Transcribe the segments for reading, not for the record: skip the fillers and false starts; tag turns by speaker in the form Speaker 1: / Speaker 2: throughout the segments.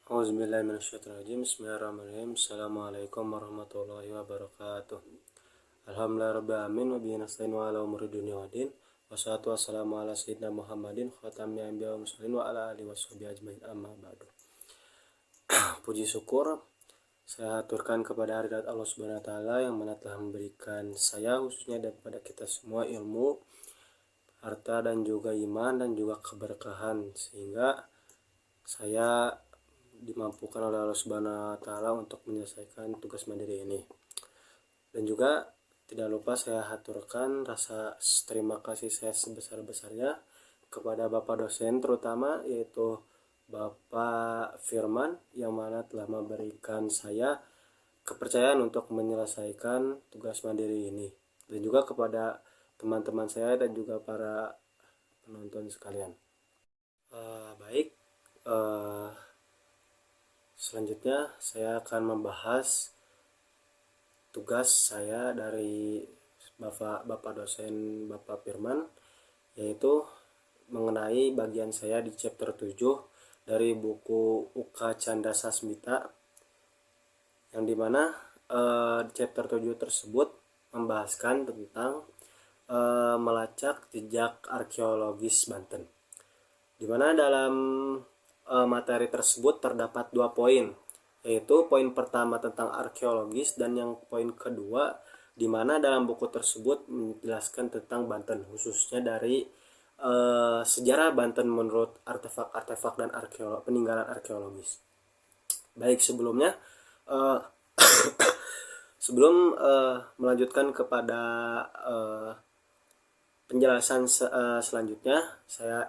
Speaker 1: Auzubillahiminasyaitonirrajim. Bismillahirrahmanirrahim. Assalamualaikum warahmatullahi wabarakatuh. Alhamdulillahirabbil alamin wa bihi nasta'in wa ala umuri dunya waddin. Wassalatu wassalamu ala sayyidina Muhammadin khatamil anbiya wal mursalin wa ala alihi washabihi ajmain, amma ba'du. Puji syukur saya aturkan kepada hadirat Allah Subhanahu wa taala yang mana telah memberikan saya khususnya dan kepada kita semua ilmu, harta dan juga iman dan juga keberkahan sehingga saya dimampukan oleh Allah Subhanahu wa taala untuk menyelesaikan tugas mandiri ini. Dan juga tidak lupa saya haturkan rasa terima kasih saya sebesar-besarnya kepada Bapak dosen terutama yaitu Bapak Firman yang mana telah memberikan saya kepercayaan untuk menyelesaikan tugas mandiri ini, dan juga kepada teman-teman saya dan juga para penonton sekalian. Baik, selanjutnya saya akan membahas tugas saya dari Bapak dosen Bapak Firman, yaitu mengenai bagian saya di chapter 7 dari buku UK Canda Sasmita, yang dimana chapter 7 tersebut membahaskan tentang melacak jejak arkeologis Banten, dimana dalam materi tersebut terdapat 2 poin, yaitu poin pertama tentang arkeologis dan yang poin kedua di mana dalam buku tersebut menjelaskan tentang Banten, khususnya dari sejarah Banten menurut artefak-artefak dan peninggalan arkeologis. Baik, sebelumnya sebelum melanjutkan kepada penjelasan selanjutnya,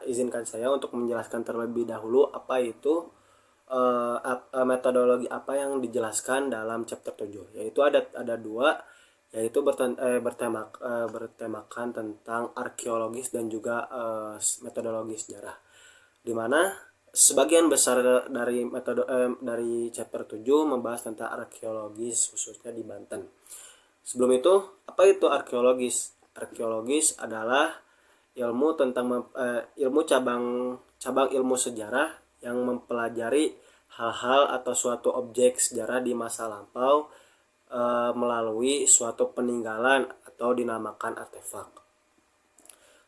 Speaker 1: izinkan saya untuk menjelaskan terlebih dahulu apa itu metodologi apa yang dijelaskan dalam chapter 7, yaitu ada 2, yaitu bertemakan tentang arkeologis dan juga metodologi sejarah, dimana sebagian besar dari dari chapter 7 membahas tentang arkeologis khususnya di Banten. Sebelum itu, apa itu arkeologis? Arkeologis adalah ilmu tentang ilmu cabang ilmu sejarah yang mempelajari hal-hal atau suatu objek sejarah di masa lampau melalui suatu peninggalan atau dinamakan artefak.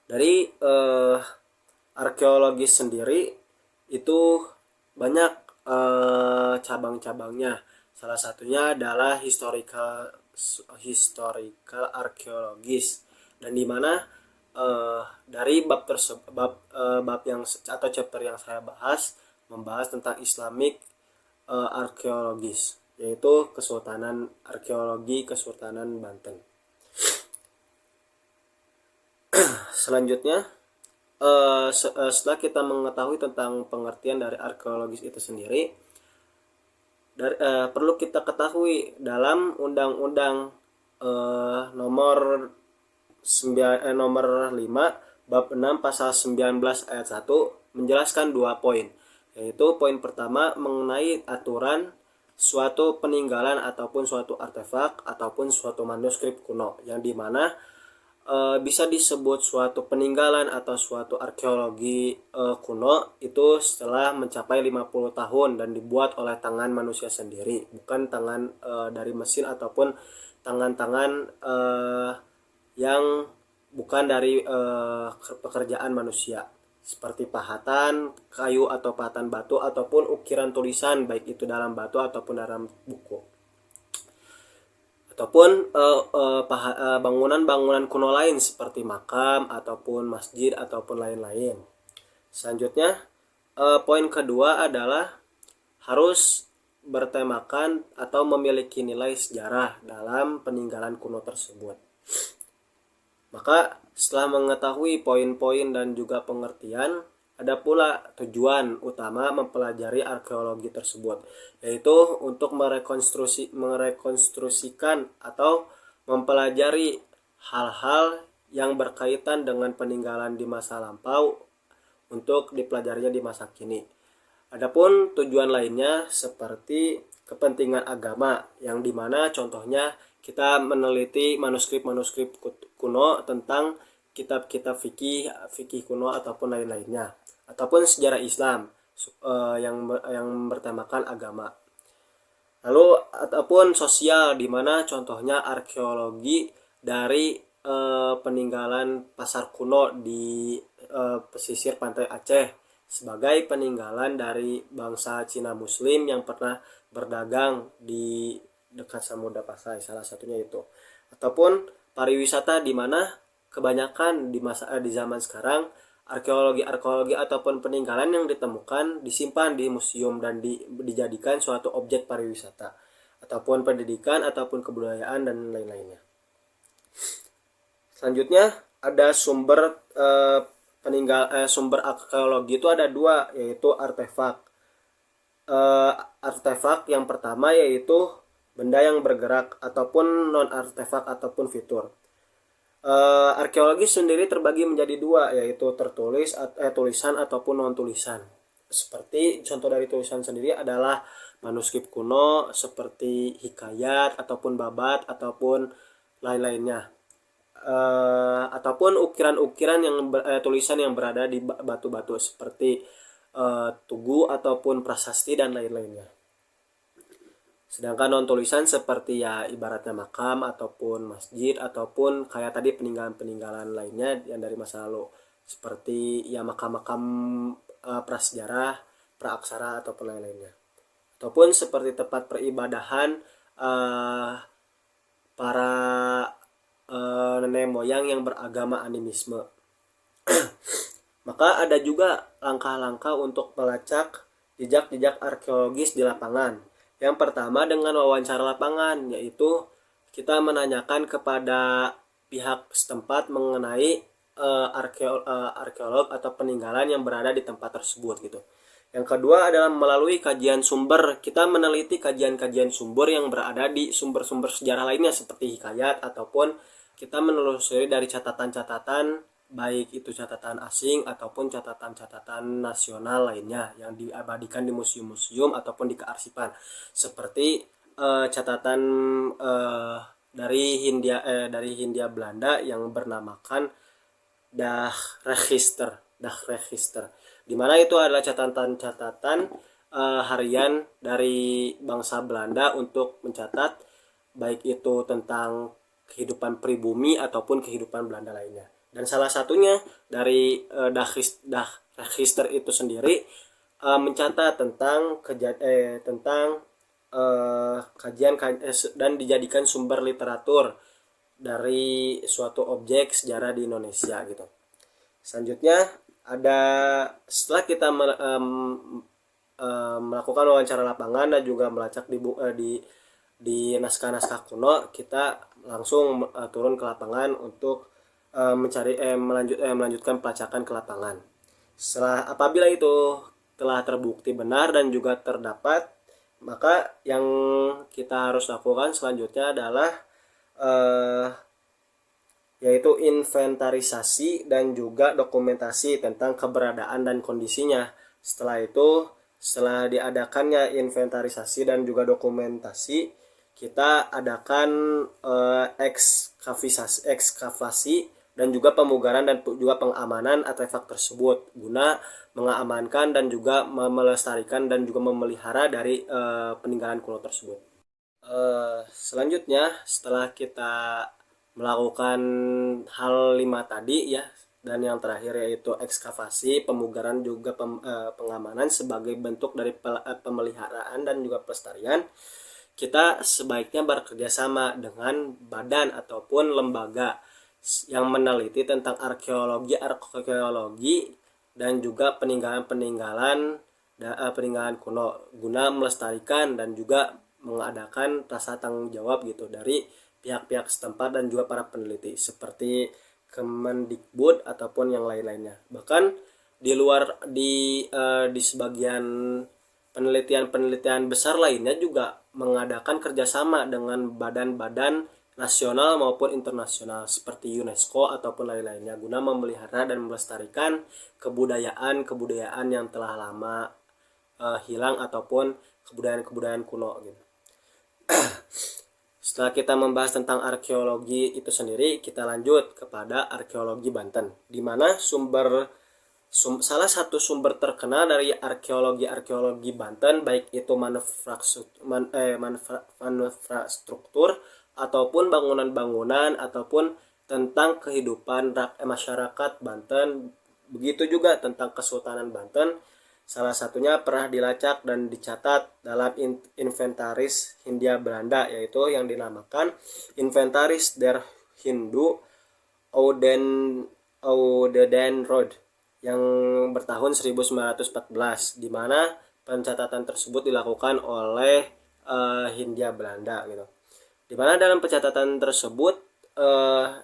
Speaker 1: Dari arkeologis sendiri itu banyak cabang-cabangnya. Salah satunya adalah historical arkeologis, dan dimana dari bab yang atau chapter yang saya bahas membahas tentang Islamic arkeologis, yaitu arkeologi Kesultanan Banten. Selanjutnya, setelah kita mengetahui tentang pengertian dari arkeologis itu sendiri, perlu kita ketahui dalam Undang-Undang nomor 5 bab 6 pasal 19 ayat 1 menjelaskan 2 poin, yaitu poin pertama mengenai aturan suatu peninggalan ataupun suatu artefak ataupun suatu manuskrip kuno, yang dimana bisa disebut suatu peninggalan atau suatu arkeologi kuno itu setelah mencapai 50 tahun dan dibuat oleh tangan manusia sendiri, bukan tangan dari mesin ataupun tangan-tangan yang bukan dari pekerjaan manusia, seperti pahatan kayu atau pahatan batu ataupun ukiran tulisan, baik itu dalam batu ataupun dalam buku, ataupun bangunan-bangunan kuno lain seperti makam ataupun masjid ataupun lain-lain. Selanjutnya, poin kedua adalah harus bertemakan atau memiliki nilai sejarah dalam peninggalan kuno tersebut. Maka setelah mengetahui poin-poin dan juga pengertian, ada pula tujuan utama mempelajari arkeologi tersebut, yaitu untuk merekonstruksikan atau mempelajari hal-hal yang berkaitan dengan peninggalan di masa lampau untuk dipelajarinya di masa kini. Adapun tujuan lainnya seperti kepentingan agama, yang dimana contohnya kita meneliti manuskrip-manuskrip kuno tentang kitab-kitab fikih kuno ataupun lain-lainnya, ataupun sejarah Islam yang bertemakan agama. Lalu ataupun sosial, di mana contohnya arkeologi dari peninggalan pasar kuno di pesisir pantai Aceh sebagai peninggalan dari bangsa Cina Muslim yang pernah berdagang di dekat Samudra Pasai, salah satunya itu. Ataupun pariwisata, di mana kebanyakan di zaman sekarang arkeologi ataupun peninggalan yang ditemukan disimpan di museum dan dijadikan suatu objek pariwisata ataupun pendidikan ataupun kebudayaan dan lain-lainnya. Selanjutnya ada sumber arkeologi itu ada dua, yaitu artefak. Artefak yang pertama yaitu benda yang bergerak ataupun non artefak ataupun fitur. Arkeologi sendiri terbagi menjadi dua, yaitu tulisan ataupun non tulisan. Seperti contoh dari tulisan sendiri adalah manuskrip kuno seperti hikayat ataupun babat ataupun lain-lainnya. Ataupun ukiran-ukiran tulisan yang berada di batu-batu seperti tugu ataupun prasasti dan lain-lainnya. Sedangkan non tulisan seperti ya ibaratnya makam ataupun masjid ataupun kayak tadi peninggalan-peninggalan lainnya yang dari masa lalu seperti ya makam-makam prasejarah, praaksara ataupun lain-lainnya. Ataupun seperti tempat peribadahan para nenek moyang yang beragama animisme. Maka ada juga langkah-langkah untuk melacak jejak-jejak arkeologis di lapangan. Yang pertama dengan wawancara lapangan, yaitu kita menanyakan kepada pihak setempat mengenai arkeolog atau peninggalan yang berada di tempat tersebut gitu. Yang kedua adalah melalui kajian sumber. Kita meneliti kajian-kajian sumber yang berada di sumber-sumber sejarah lainnya seperti hikayat ataupun kita menelusuri dari catatan-catatan baik itu catatan asing ataupun catatan-catatan nasional lainnya yang diabadikan di museum-museum ataupun di kearsipan seperti catatan dari Hindia Belanda yang bernamakan Dagregister, di mana itu adalah catatan-catatan harian dari bangsa Belanda untuk mencatat baik itu tentang kehidupan pribumi ataupun kehidupan Belanda lainnya. Dan salah satunya dari Dagregister itu sendiri mencatat tentang kajian dan dijadikan sumber literatur dari suatu objek sejarah di Indonesia gitu. Selanjutnya ada setelah kita melakukan wawancara lapangan dan juga melacak di naskah-naskah kuno, kita langsung turun ke lapangan untuk melanjutkan pelacakan ke lapangan. Apabila itu telah terbukti benar dan juga terdapat, maka yang kita harus lakukan selanjutnya adalah yaitu inventarisasi dan juga dokumentasi tentang keberadaan dan kondisinya. Setelah diadakannya inventarisasi dan juga dokumentasi, kita adakan ekskavasi dan juga pemugaran dan juga pengamanan artefak tersebut guna mengamankan dan juga melestarikan dan juga memelihara dari peninggalan kuno tersebut. Selanjutnya setelah kita melakukan hal 5 tadi ya, dan yang terakhir yaitu ekskavasi, pemugaran juga pengamanan sebagai bentuk dari pemeliharaan dan juga pelestarian, kita sebaiknya bekerja sama dengan badan ataupun lembaga yang meneliti tentang arkeologi dan juga peninggalan kuno guna melestarikan dan juga mengadakan rasa tanggung jawab gitu dari pihak-pihak setempat dan juga para peneliti seperti Kemendikbud ataupun yang lain-lainnya. Bahkan di sebagian penelitian besar lainnya juga mengadakan kerjasama dengan badan-badan nasional maupun internasional seperti UNESCO ataupun lain-lainnya guna memelihara dan melestarikan kebudayaan yang telah lama hilang ataupun kebudayaan kuno gitu. Setelah kita membahas tentang arkeologi itu sendiri, kita lanjut kepada arkeologi Banten, di mana sumber salah satu sumber terkenal dari arkeologi Banten, baik itu manufaktur ataupun bangunan-bangunan ataupun tentang kehidupan masyarakat Banten, begitu juga tentang Kesultanan Banten. Salah satunya pernah dilacak dan dicatat dalam inventaris Hindia Belanda, yaitu yang dinamakan Inventaris der Hindu Oudenrode yang bertahun 1914, di mana pencatatan tersebut dilakukan oleh Hindia Belanda gitu. Di mana dalam pencatatan tersebut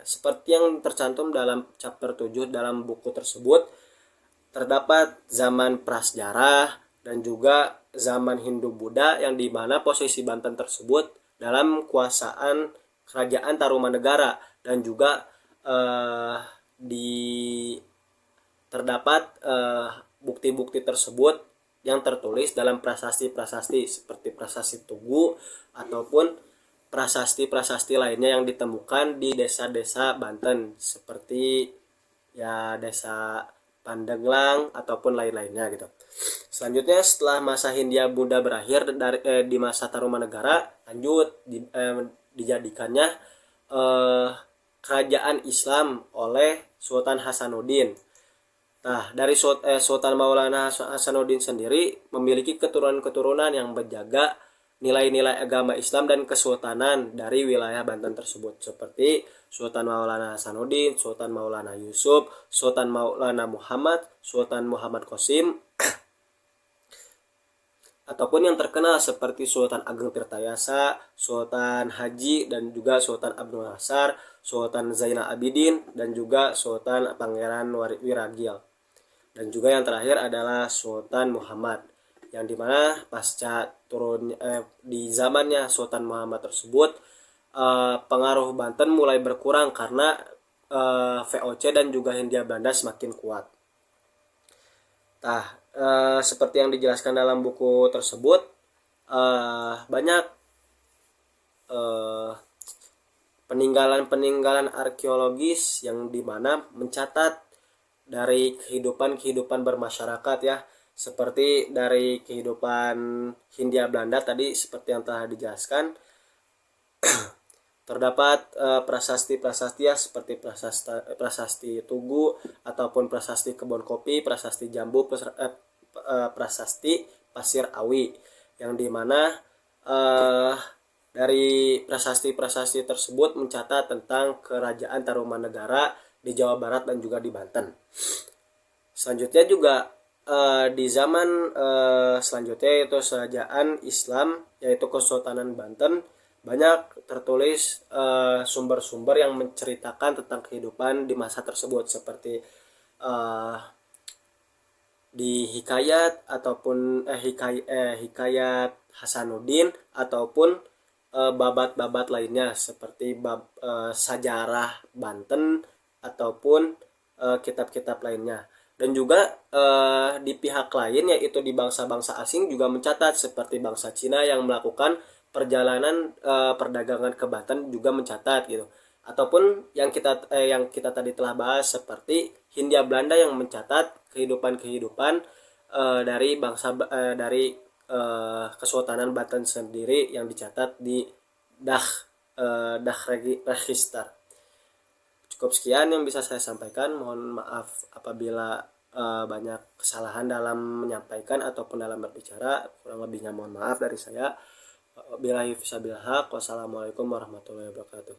Speaker 1: seperti yang tercantum dalam chapter 7 dalam buku tersebut, terdapat zaman prasejarah dan juga zaman Hindu-Buddha, yang dimana posisi Banten tersebut dalam kuasaan kerajaan Tarumanegara, dan juga terdapat bukti-bukti tersebut yang tertulis dalam prasasti-prasasti seperti prasasti Tugu ataupun prasasti-prasasti lainnya yang ditemukan di desa-desa Banten seperti ya desa Pandeglang ataupun lain-lainnya gitu. Selanjutnya setelah masa Hindia Buddha berakhir di masa Tarumanegara, lanjut dijadikannya kerajaan Islam oleh Sultan Hasanuddin. Nah, dari Sultan Maulana Hasanuddin sendiri memiliki keturunan-keturunan yang menjaga nilai-nilai agama Islam dan kesultanan dari wilayah Banten tersebut, seperti Sultan Maulana Hasanuddin, Sultan Maulana Yusuf, Sultan Maulana Muhammad, Sultan Muhammad Qasim, ataupun yang terkenal seperti Sultan Ageng Tirtayasa, Sultan Haji, dan juga Sultan Abdul Nasar, Sultan Zainal Abidin, dan juga Sultan Pangeran Wiragil. Dan juga yang terakhir adalah Sultan Muhammad, yang dimana pasca di zamannya Sultan Muhammad tersebut pengaruh Banten mulai berkurang karena VOC dan juga Hindia Belanda semakin kuat. Nah, seperti yang dijelaskan dalam buku tersebut, banyak peninggalan-peninggalan arkeologis yang dimana mencatat dari kehidupan bermasyarakat ya, seperti dari kehidupan Hindia Belanda tadi seperti yang telah dijelaskan. Terdapat prasasti-prasasti ya, seperti prasasti Tugu ataupun prasasti Kebon Kopi, prasasti Jambu, prasasti Pasir Awi, yang dimana dari prasasti-prasasti tersebut mencatat tentang kerajaan Tarumanegara di Jawa Barat dan juga di Banten. Selanjutnya juga di zaman selanjutnya yaitu kerajaan Islam, yaitu Kesultanan Banten, banyak tertulis sumber-sumber yang menceritakan tentang kehidupan di masa tersebut, seperti di Hikayat ataupun Hikayat Hasanuddin ataupun babat-babat lainnya seperti Sajarah Banten ataupun kitab-kitab lainnya. Dan juga di pihak lain, yaitu di bangsa-bangsa asing juga mencatat, seperti bangsa Cina yang melakukan perjalanan perdagangan ke Banten juga mencatat gitu. Ataupun yang kita tadi telah bahas, seperti Hindia Belanda yang mencatat kehidupan dari Kesultanan Banten sendiri yang dicatat di Register. Cukup sekian yang bisa saya sampaikan. Mohon maaf apabila banyak kesalahan dalam menyampaikan ataupun dalam berbicara. Kurang lebihnya mohon maaf dari saya. Wassalamualaikum warahmatullahi wabarakatuh.